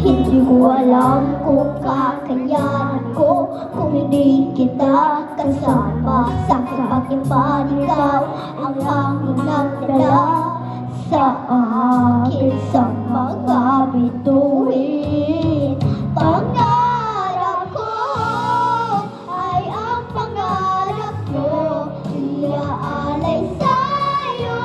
Hindi ko alam kung kakayanan ko kung hindi kita kasama. Sa kapag-ipan ikaw ang nagdala sa akin sa mga bituin. Pangarap ko ay ang pangarap mo, iaalay sa'yo.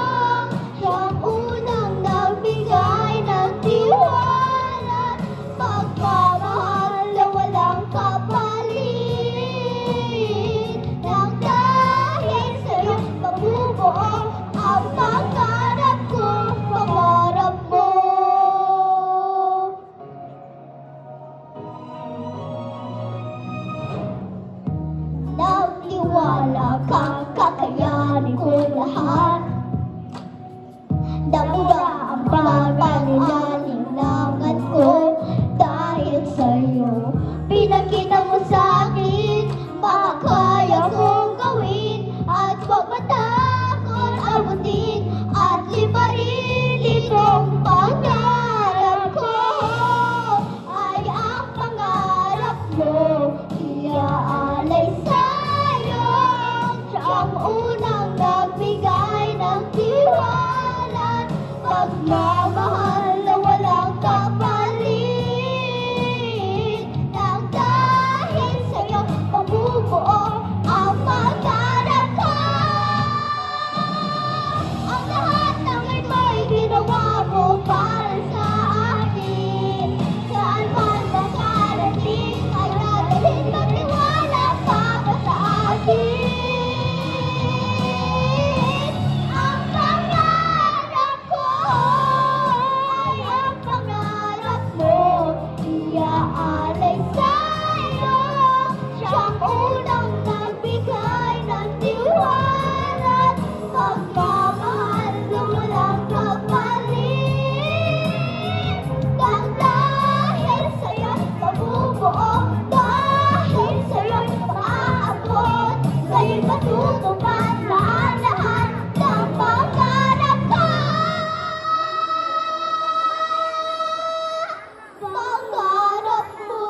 Siyang unang nagbigay ng tiwala, pagmamahal na walang kapalit. Nang dahil sa'yo mabubuo ang pangarap ko, pangarap mo. Nagtiwala kang kakayanin ko lahat. Damura ang pag-alinlangan ko dahil sa'yo. Pinakita mo sa'kin makakaya kong gawin at huwag matakot abutin at liparin itong pangarap ko. Ay ang pangarap mo, iaalay sa'yo. Siyang unang nagbigay ng tiwala, pagmamahal na walang kapalit. Nang dahil sa'yo mabubuo ang pangarap ko. Ang lahat ng ito'y ginawa mo para sa akin. Saan man makarating ay dadalhin magtiwala para sa akin. Ang pangarap ko ay ang pangarap mo, iaalay sa'yo. Siyang unang nagbigay ng tiwala, pagmamahal na walang kapalit. Nang dahil sa'yo mabubuo, dahil sa'yo'y maaabot, sa'yo'y matutupad lahat ng pangarap ko. Pangarap mo.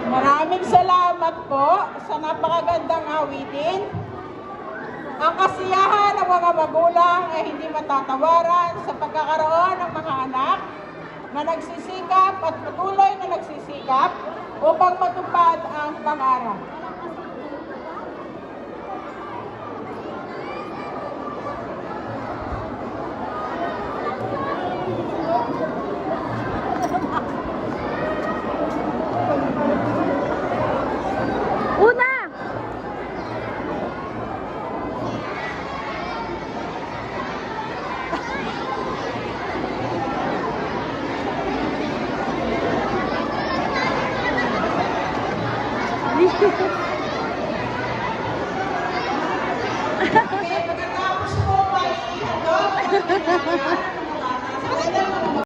Maraming salamat po sa napakagandang awitin. Ang kasiyahan ng mga magulang ay hindi matatawaran sa pagkakaroon ng mga anak na nagsisikap at patuloy na nagsisikap upang matupad ang pangarap. Una! Thank you.